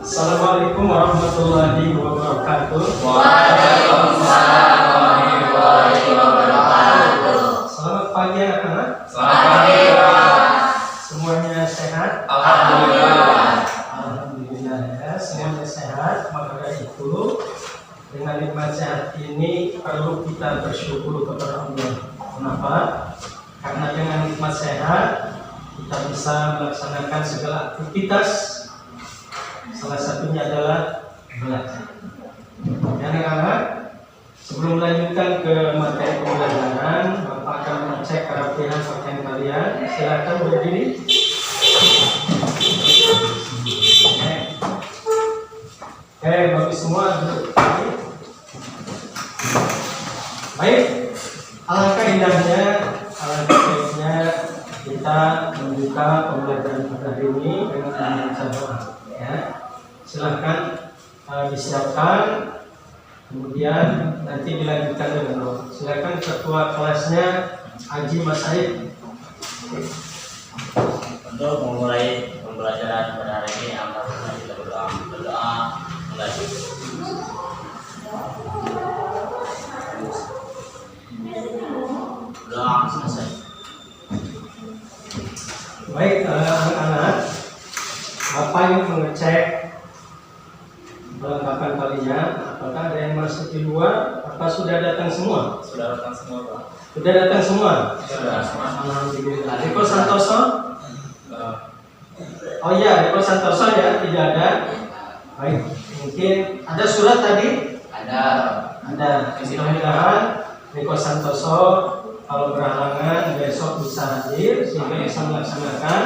Assalamualaikum warahmatullahi wabarakatuh. Waalaikumsalam warahmatullahi wabarakatuh. Selamat pagi anak-anak. Selamat pagi, Pak. Semuanya sehat? Alhamdulillah. Alhamdulillah ya, semuanya sehat. Maka dari itu, dengan nikmat sehat ini perlu kita bersyukur kepada Allah. Kenapa? Karena dengan nikmat sehat kita bisa melaksanakan segala aktivitas. Salah satunya adalah belajar. Ya, anak-anak, sebelum melanjutkan ke materi pembelajaran, Bapak akan mengecek kerapihan pakaian kalian. Silakan berdiri. Oke, bagus semua duduk. Baik, alangkah indahnya, alangkah baiknya kita membuka pembelajaran pada hari ini dengan membaca doa. Ya, silahkan disiapkan, kemudian nanti dilanjutkan dengan doa. Silakan ketua kelasnya Haji Mas Said. Untuk memulai pembelajaran pada hari ini, alhamdulillah kita berdoa mulai. Doa selesai. Baik, anak-anak, Bapak yang mengecek perlengkapan kalian. Apakah ada yang masuk di luar? Apa sudah datang semua? Sudah datang semua, Pak. Sudah datang semua? Sudah semua. Alhamdulillah. Deko Santoso? Oh iya, Deko Santoso ya, tidak ada. Baik, mungkin ada surat tadi? Ada. Ada. Mudah-mudahan Deko Santoso kalau berhalangan besok bisa hadir sehingga bisa melaksanakan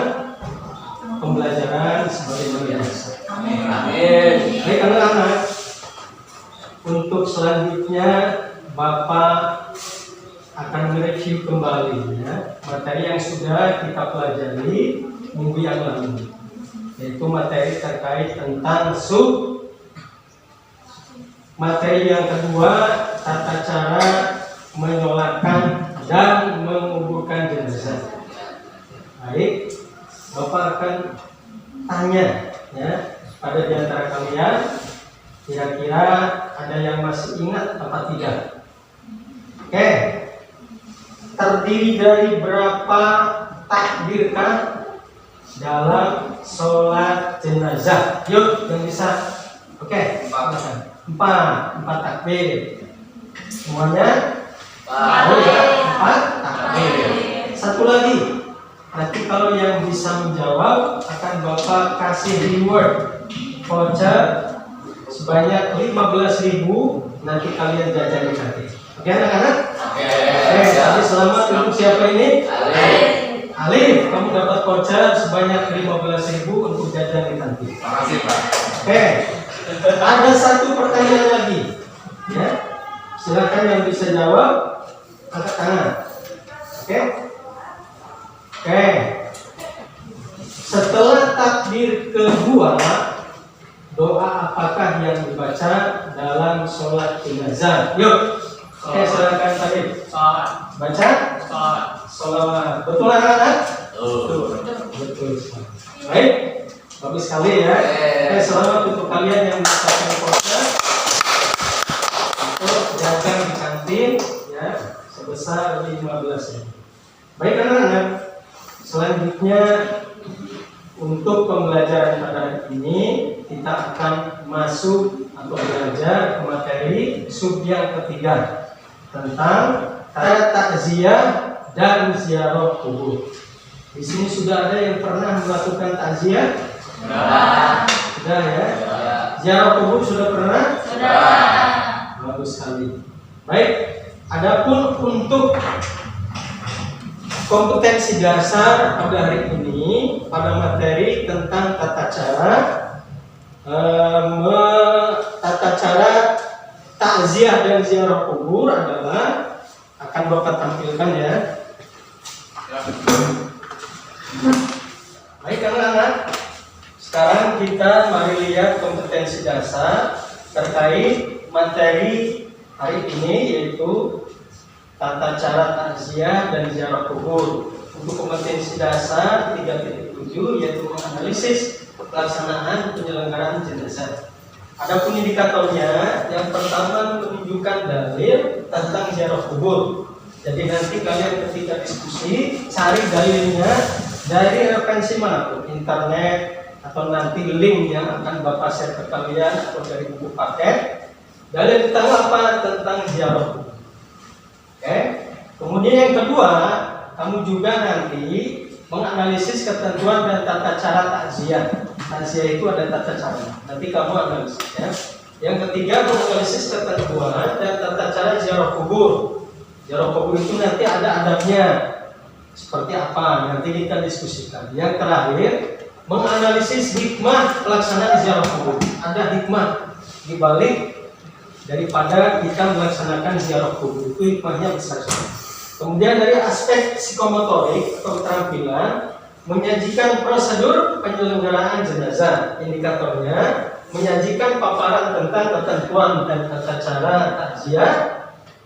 pembelajaran sebagai biasa. Amin. Baik anak-anak, untuk selanjutnya Bapak akan mereview kembali ya, materi yang sudah kita pelajari minggu yang lalu, yaitu materi terkait tentang materi yang kedua, tata cara menyolatkan dan menguburkan jenazah. Baik, Bapak akan tanya ya pada di antara kalian, kira-kira ada yang masih ingat apa tidak? Oke, terdiri dari berapa takbirkah dalam sholat jenazah? Yuk, yang bisa. Oke, empat takbir. Semuanya? Oh ya, 4 takbir. Satu lagi. Nanti kalau yang bisa menjawab akan Bapak kasih reward voucher sebanyak 15.000, nanti kalian jajan di kantin. Oke anak-anak? Oke. Jadi selamat untuk siapa ini? Alif. Alif, kamu dapat voucher sebanyak 15.000 untuk jajan di kantin. Makasih, Pak. Oke. Ada satu pertanyaan lagi. Ya. Silakan yang bisa jawab angkat tangan. Oke. Oke. Setelah takbir kedua, doa apakah yang dibaca dalam sholat jenazah? Yuk. Oke, silakan tadi. Baca. Sholawat. Betul anak-anak? Betul. Baik. Bagus sekali ya. Oke, selamat untuk kalian yang mendapatkan voucher untuk jajan di kantin ya, sebesar 15.000. Baik anak-anak. Selanjutnya untuk pembelajaran pada hari ini kita akan masuk atau belajar ke materi sub yang ketiga tentang takziah dan ziarah kubur. Di sini sudah ada yang pernah melakukan takziah? Sudah ya. Ziarah kubur sudah pernah? Sudah. Bagus sekali. Baik. Adapun untuk kompetensi dasar pada hari ini pada materi tentang tata cara takziah dan ziarah kubur adalah akan Bapak tampilkan ya. Baik anak-anak, sekarang kita mari lihat kompetensi dasar terkait materi hari ini, yaitu tata cara takziah dan ziarah kubur. untuk kompetensi dasar 3.7 yaitu menganalisis pelaksanaan penyelenggaraan jenazah. Adapun indikatornya, yang pertama menunjukkan dalil tentang ziarah kubur. Jadi nanti kalian ketika diskusi cari dalilnya dari referensi manapun, internet atau nanti link yang akan Bapak share ke kalian atau dari buku paket. Dalil tentang apa? Tentang ziarah kubur. Oke. Kemudian yang kedua, kamu juga nanti menganalisis ketentuan dan tata cara takziah. Takziah itu ada tata cara. Nanti kamu analisis ya. Yang ketiga, menganalisis ketentuan dan tata cara ziarah kubur. Ziarah kubur itu nanti ada adabnya. Seperti apa? Nanti kita diskusikan. Yang terakhir, menganalisis hikmah pelaksanaan ziarah kubur. Ada hikmah di balik daripada kita melaksanakan ziarah kubur. Itu hikmahnya besar sekali. Kemudian dari aspek psikomotorik atau keterampilan, menyajikan prosedur penyelenggaraan jenazah. Indikatornya menyajikan paparan tentang ketentuan dan tata cara takziah.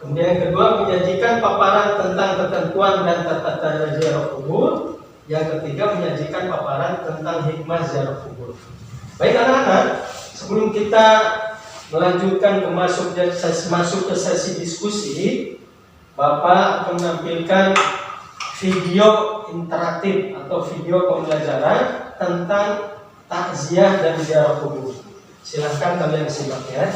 Kemudian yang kedua, menyajikan paparan tentang ketentuan dan tata cara ziarah kubur. Yang ketiga, menyajikan paparan tentang hikmah ziarah kubur. Baik anak-anak, sebelum kita melanjutkan masuk ke sesi diskusi, Bapak akan menampilkan video interaktif atau video pembelajaran tentang takziah dan ziarah kubur. Silahkan kalian simak ya.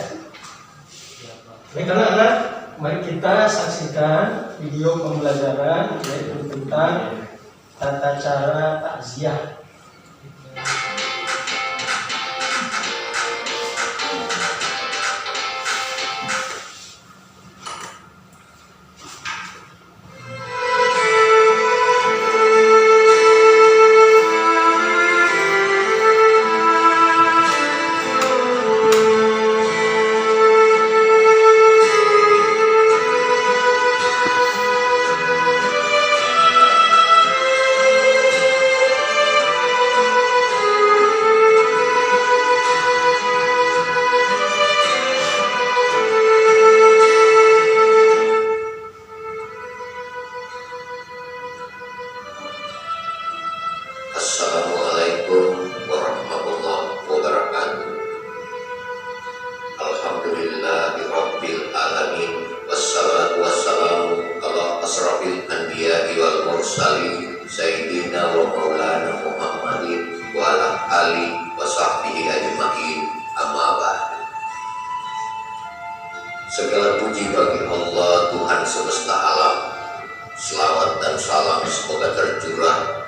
Baik anak-anak, mari kita saksikan video pembelajaran yaitu tentang tata cara takziah. Assalamualaikum warahmatullahi wabarakatuh. Alhamdulillahirabbil alamin, wassalatu wassalamu ala asrafil anbiya'i wal mursalin sayyidina wa maulana Muhammadin wa ala alihi wa sahbihi ajma'in, amma ba'd. Segala puji bagi Allah Tuhan semesta alam. Selawat dan salam semoga tercurah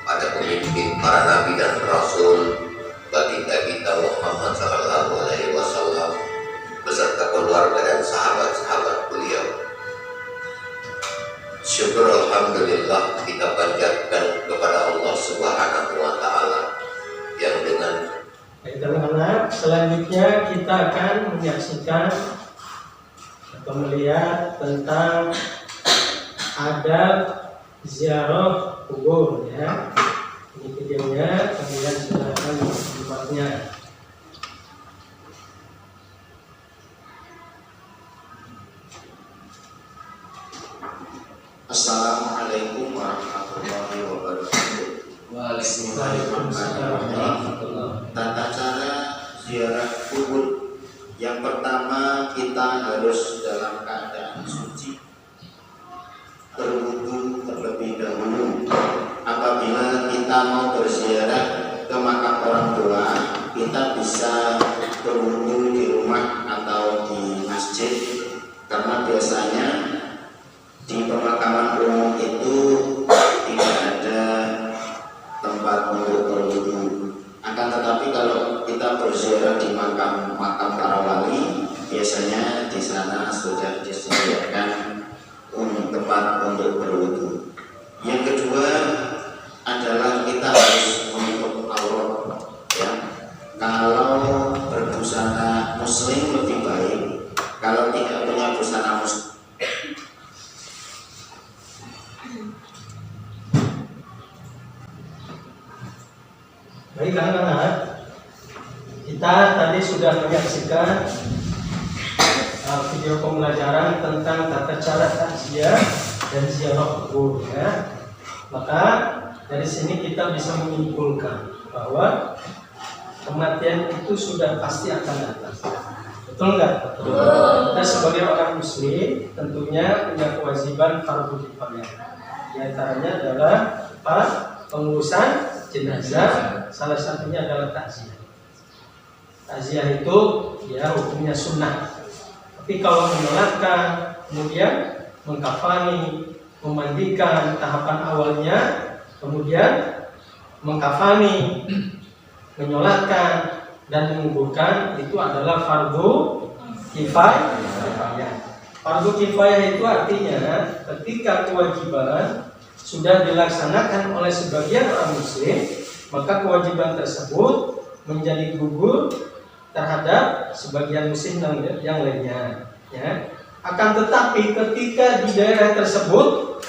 pada pemimpin para nabi dan rasul, baginda kita Muhammad sallallahu alaihi wasallam beserta keluarga dan sahabat-sahabat beliau. Syukur alhamdulillah kita panjatkan kepada Allah Subhanahu wa taala yang dengan Baik teman-teman, selanjutnya kita akan menyaksikan atau melihat tentang adab ziarah kubur ya. Ini videonya, kemudian silakan menyimaknya. Assalamualaikum warahmatullahi wabarakatuh. Waalaikumsalam. Tata cara ziarah kubur. Yang pertama, kita harus dalam keadaan suci, berwudu terlebih dahulu. Apabila kita mau berziarah ke makam orang tua, kita bisa berwudu di rumah atau di masjid, karena biasanya di pemakaman umum itu tidak ada tempat untuk berwudu. Akan tetapi kalau kita berziarah di makam para wali, biasanya di sana sudah disediakan tempat untuk berwudu. Yang kedua adalah kita harus menutup aurat ya. Kalau berbusana muslim lebih baik. Kalau tidak punya busana muslim, Baik anak-anak, kita tadi sudah menyaksikan video pembelajaran tentang tata cara takziah dan ziarah kubur ya. Maka dari sini kita bisa menyimpulkan bahwa kematian itu sudah pasti akan datang. Betul nggak? Betul. Kita sebagai orang muslim tentunya punya kewajiban fardu kifayah. Di antaranya adalah apa? Pengurusan jenazah. Salah satunya adalah takziah. Takziah itu ya hukumnya sunnah. Tapi kalau menyolatkan, kemudian mengkafani, memandikan tahapan awalnya, kemudian mengkafani, menyolatkan dan menguburkan itu adalah fardu kifayah. Fardu kifayah itu artinya ketika kewajiban sudah dilaksanakan oleh sebagian orang muslim, maka kewajiban tersebut menjadi gugur terhadap sebagian muslim yang lainnya. Ya. Akan tetapi ketika di daerah tersebut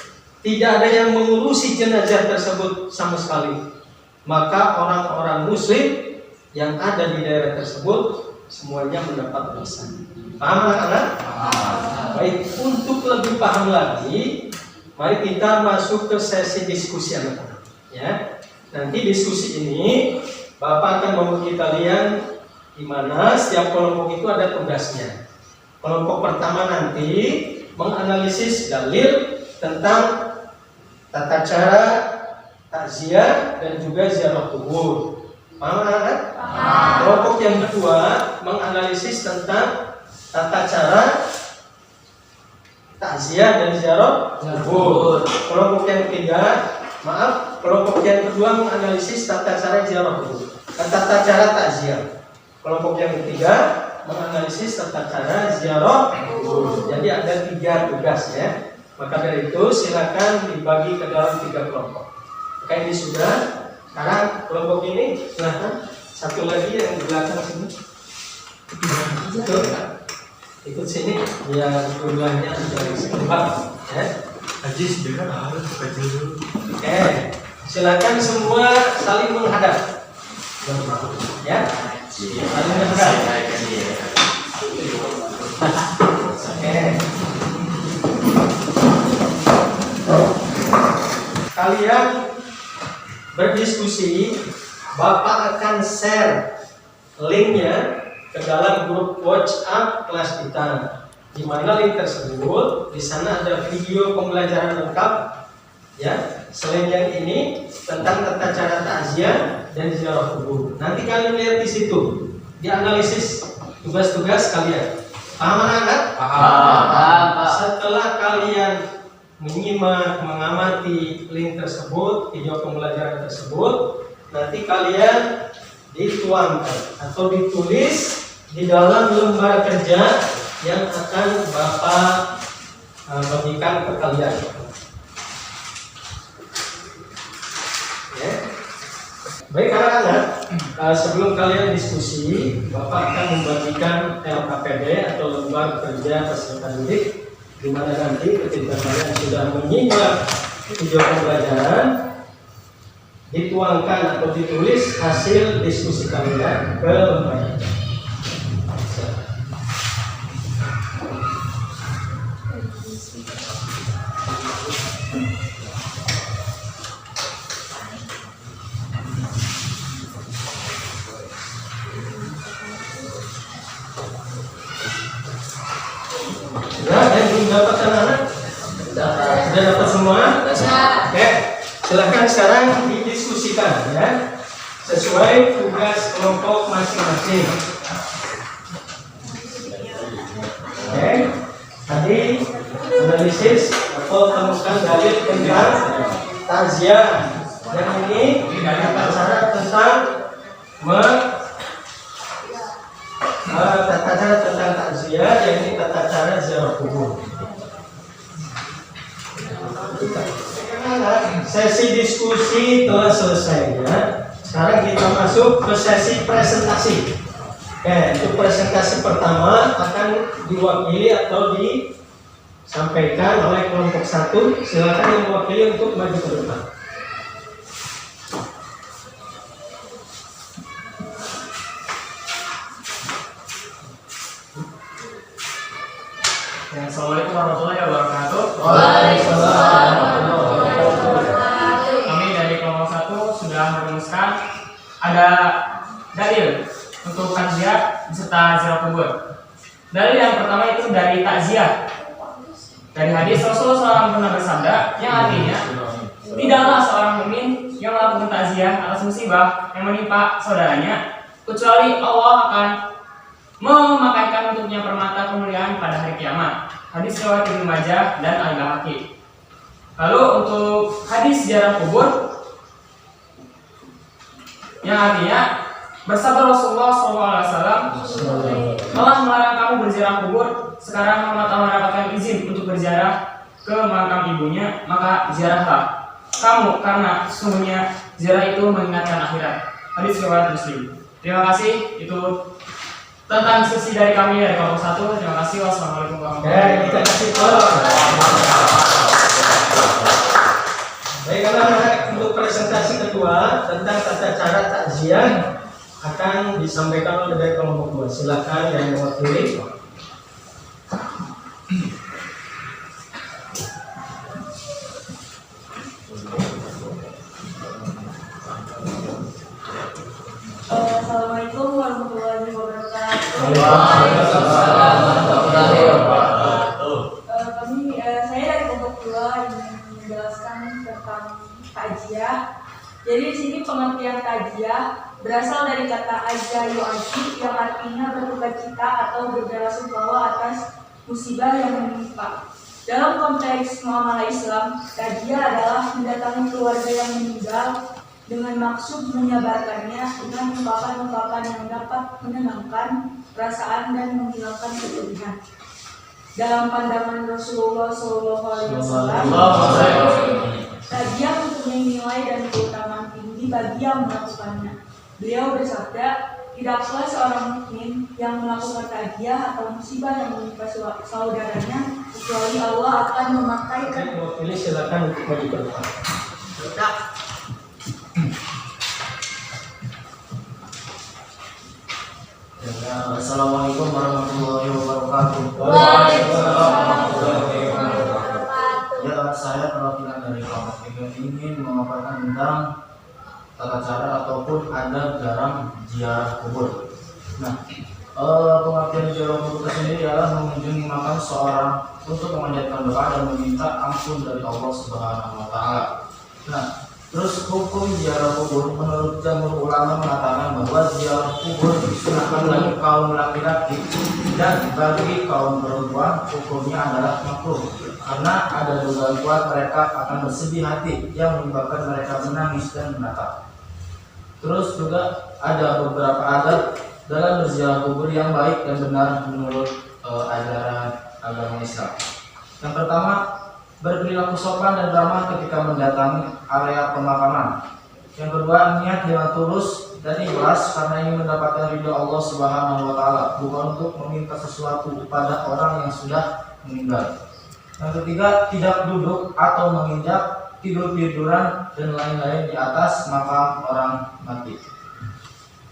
tidak ada yang mengurusi jenazah tersebut sama sekali, maka orang-orang muslim yang ada di daerah tersebut semuanya mendapat dosa. Paham anak-anak? Baik, untuk lebih paham lagi, mari kita masuk ke sesi diskusi anak-anak. Ya, nanti diskusi ini Bapak akan memberi kalian di mana setiap kelompok itu ada tugasnya. Kelompok pertama nanti menganalisis dalil tentang tata cara takziah dan juga ziarah kubur. Paham anak-anak? Kelompok yang kedua menganalisis tentang tata cara takziah dan ziarah kubur. Kelompok yang kedua menganalisis tata cara ziarah kubur, tata cara takziah. Kelompok yang ketiga menganalisis tata cara ziarah kubur. Jadi ada 3 tugas ya. Maka dari itu silakan dibagi ke dalam 3 kelompok. Oke, ini sudah. Sekarang kelompok ini silahkan. Satu lagi yang di belakang sini. Ikut sini. Ya, jumlahnya dari setempat. Ya. Haji sebenarnya harus kecil dulu. Oke, silakan semua saling menghadap. Ya, saling menghadap. Oke. Kalian berdiskusi, Bapak akan share linknya ke dalam grup WhatsApp kelas kita. Di mana link tersebut, di sana ada video pembelajaran lengkap, ya. Selain yang ini tentang tata cara takziah dan ziarah kubur. Nanti kalian lihat di situ, dianalisis tugas-tugas kalian. Paham anak-anak? Paham. Setelah kalian menyimak, mengamati link tersebut, video pembelajaran tersebut, nanti kalian dituangkan atau ditulis di dalam lembar kerja yang akan Bapak bagikan ke kalian. Ya. Baik anak-anak, sebelum kalian diskusi, Bapak akan membagikan LKPD atau lembar kerja peserta didik, di mana nanti ketika kalian sudah menyimak video pembelajaran, dituangkan atau ditulis hasil diskusi kalian ke lembar. Dapatkan anak? Sudah dapat semua? Oke, silahkan sekarang didiskusikan ya, sesuai tugas kelompok masing-masing. Oke, tadi analisis atau temukan dalil tentang takziah, dan ini bicara tentang tata cara tentang takziah, yakni tata cara ziarah kubur. Sesi diskusi telah selesai ya. Sekarang kita masuk ke sesi presentasi. Oke, untuk presentasi pertama akan diwakili atau disampaikan oleh kelompok 1. Silakan yang mewakili untuk maju ke depan. Assalamualaikum warahmatullahi wabarakatuh. Waalaikumsalam warahmatullahi wabarakatuh. telah merumuskan ada dalil untuk takziah beserta ziarah kubur. Dalil yang pertama itu dari takziah. Dari hadis Rasulullah SAW pernah bersabda yang artinya tidaklah seorang mukmin yang melakukan takziah atas musibah yang menimpa saudaranya kecuali Allah akan memakaikan untuknya permata kemuliaan pada hari kiamat. Hadis riwayat Ibnu Majah dan Al-Baihaqi. Lalu untuk hadis ziarah kubur yang artinya bersabda Rasulullah SAW telah melarang kamu berziarah kubur. Sekarang kamu telah mendapatkan izin untuk berziarah ke makam ibunya, maka ziarahlah kamu karena sesungguhnya ziarah itu mengingatkan akhirat. Hadis riwayat Muslim. Terima kasih, itu tentang sesi dari kami dari kelompok 1. Terima kasih. Wassalamualaikum warahmatullahi Kita kasih Baik, anak-anak, untuk presentasi kedua tentang tata cara takziah akan disampaikan oleh dari kelompok 2. Silakan yang mewakili. Assalamualaikum warahmatullahi wabarakatuh. Waalaikumsalam warahmatullahi wabarakatuh. Saya dari kelompok 2 ingin menjelaskan tentang takziah. Jadi di sini pengertian takziah berasal dari kata ajza yu'azi yang artinya bersukacita atau berbelasungkawa atas musibah yang menimpa. Dalam konteks muamalah Islam, takziah adalah mendatangi keluarga yang meninggal dengan maksud menyabarkannya dengan ungkapan-ungkapan yang dapat menenangkan perasaan dan menghilangkan kesedihan. Dalam pandangan Rasulullah SAW, takziah mempunyai nilai dan keutamaan tinggi bagi yang melakukannya. Beliau bersabda, tidaklah seorang mukmin yang melakukan takziah atau musibah yang menimpa saudaranya kecuali Allah akan memakaikan. Mewakili silakan untuk maju ke depan. Assalamualaikum warahmatullahi wabarakatuh. Ya, saya perwakilan dari kelompok 3 ingin memaparkan tentang tata cara ataupun adab dalam ziarah kubur. Nah, pengertian ziarah kubur sendiri adalah mengunjungi makam seorang untuk memanjatkan doa dan meminta ampun dari Allah Subhanahu wa Ta'ala. Nah, terus hukum ziarah kubur menurut jamhur ulama mengatakan bahwa ziarah kubur disunahkan bagi kaum laki-laki dan bagi kaum perempuan hukumnya adalah makruh karena ada dugaan kuat mereka akan bersedih hati yang menyebabkan mereka menangis dan menatap. Terus juga ada beberapa adab dalam berziarah kubur yang baik dan benar menurut ajaran agama Islam. Yang pertama, berperilaku sopan dan ramah ketika mendatangi area pemakaman. Yang kedua, niat dengan tulus dan ikhlas karena ingin mendapatkan ridho Allah Subhanahu wa Ta'ala, bukan untuk meminta sesuatu kepada orang yang sudah meninggal. Yang ketiga, tidak duduk atau menginjak, tidur-tiduran dan lain-lain di atas makam orang mati.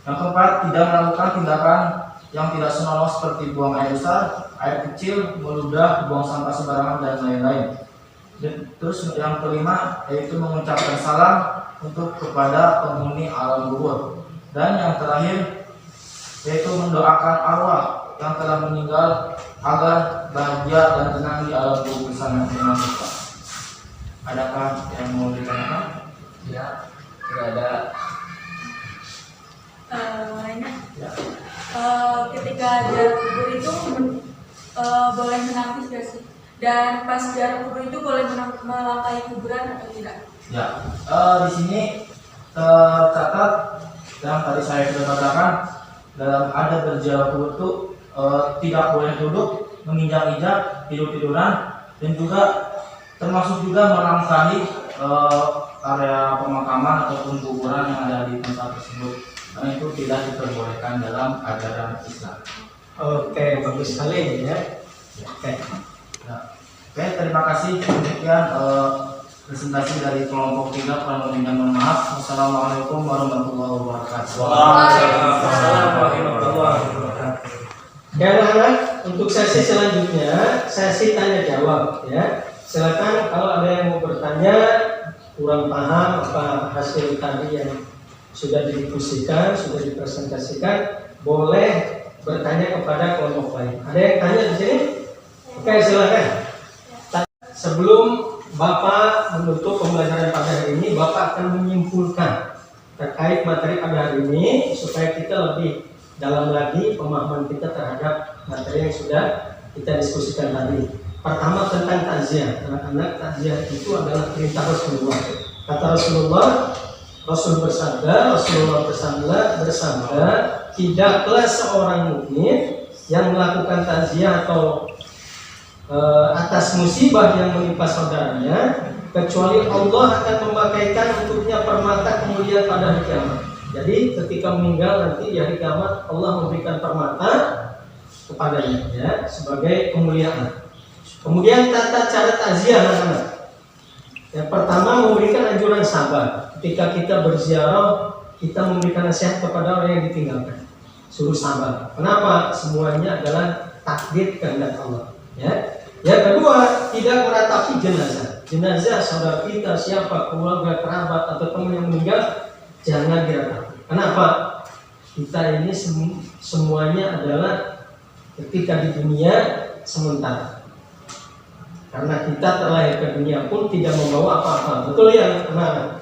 Yang keempat, tidak melakukan tindakan yang tidak senonoh seperti buang air besar, air kecil, meludah, buang sampah sembarangan dan lain-lain. Terus yang kelima yaitu mengucapkan salam untuk kepada penghuni alam kubur. Dan yang terakhir yaitu mendoakan arwah yang telah meninggal agar bahagia dan tenang di alam kubur bersama dengan kita. Adakah yang mau ditanyakan? Ya, tidak ada. Ya. Ketika ziarah kubur itu boleh menangis gak sih? Dan pas ziarah kubur itu boleh melangkahi kuburan atau tidak? Ya, di sini tercatat yang tadi saya sudah katakan dalam adab berziarah kubur itu tidak boleh duduk, menginjak-injak, tidur-tiduran, dan juga termasuk juga melangkahi area pemakaman ataupun kuburan yang ada di tempat tersebut. Karena itu tidak diperbolehkan dalam ajaran Islam. Oke, bagus sekali ya. Oke. Ya. Oke, terima kasih. Demikian presentasi dari kelompok 3. Kurang lebihnya mohon maaf. Wassalamualaikum warahmatullahi wabarakatuh. Waalaikumsalam warahmatullahi wabarakatuh. Ya anak-anak, untuk sesi selanjutnya sesi tanya jawab ya. Silakan kalau ada yang mau bertanya kurang paham apa hasil tadi yang sudah didiskusikan, sudah dipresentasikan, boleh bertanya kepada kelompok lain. Ada yang tanya di sini? Oke, silakan. Sebelum Bapak menutup pembelajaran pada hari ini, Bapak akan menyimpulkan terkait materi pada hari ini supaya kita lebih dalam lagi pemahaman kita terhadap materi yang sudah kita diskusikan tadi. Pertama tentang takziah. Anak-anak, takziah itu adalah perintah Rasulullah. Kata Rasulullah bersabda, tidaklah seorang mukmin yang melakukan takziah atau atas musibah yang menimpa saudaranya, kecuali Allah akan memakaikan untuknya permata kemuliaan pada hari kiamat. Jadi ketika meninggal nanti di hari kiamat Allah memberikan permata kepadanya, ya, sebagai kemuliaan. Kemudian tata cara takziah, anak-anak. Yang pertama, memberikan anjuran sabar. Ketika kita berziarah, kita memberikan nasihat kepada orang yang ditinggalkan. Suruh sabar. Kenapa? Semuanya adalah takdir kehendak Allah. Ya. Yang kedua, tidak meratapi jenazah. Jenazah saudara kita, siapa, keluarga, kerabat atau teman yang meninggal, jangan diratapi. Kenapa? Kita ini semuanya adalah ketika di dunia sementara. Karena kita terlahir ke dunia pun tidak membawa apa-apa. Betul ya, anak-anak?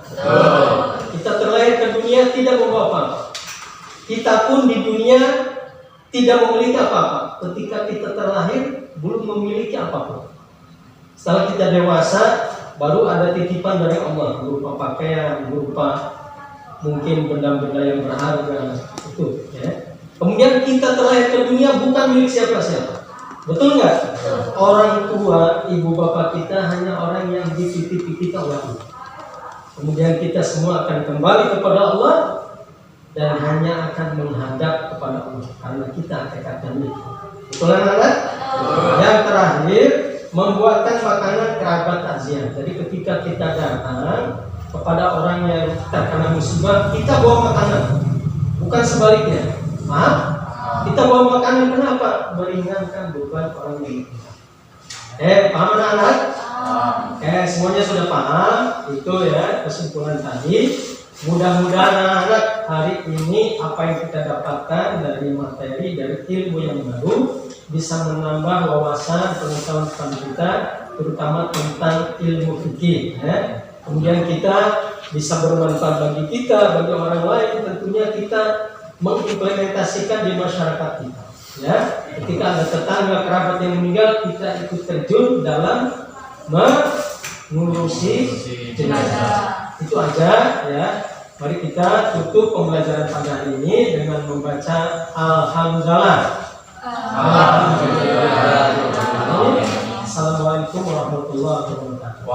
Kita terlahir ke dunia tidak membawa apa-apa. Kita pun di dunia tidak memiliki apa-apa. Ketika kita terlahir belum memiliki apapun. Setelah kita dewasa, baru ada titipan dari Allah berupa pakaian, berupa mungkin benda-benda yang berharga, itu. Ya. Kemudian kita terlahir ke dunia bukan milik siapa-siapa. Betul nggak? Orang tua, ibu bapak kita hanya orang yang dititipi kita oleh Allah. Kemudian kita semua akan kembali kepada Allah dan hanya akan menghadap kepada Allah karena kita hakikatnya milik. Betul anak-anak? Yang terakhir, membuatkan makanan kerabat takziah. Jadi ketika kita datang kepada orang yang terkena musibah, kita bawa makanan, bukan sebaliknya. Paham? Kita bawa makanan kenapa? Meringankan beban orang yang paham anak-anak? Semuanya sudah paham. Itu ya kesimpulan tadi. Mudah-mudahan anak-anak hari ini apa yang kita dapatkan dari materi, dari ilmu yang baru bisa menambah wawasan pengetahuan kita, terutama tentang ilmu fikih. Ya. Kemudian kita bisa bermanfaat bagi kita, bagi orang lain. Tentunya kita mengimplementasikan di masyarakat kita. Ya, ketika ada tetangga kerabat yang meninggal, kita ikut terjun dalam mengurusi jenazah. Itu aja ya. Mari kita tutup pembelajaran pada hari ini dengan membaca Alhamdulillah. Alhamdulillah. Assalamualaikum warahmatullahi wabarakatuh.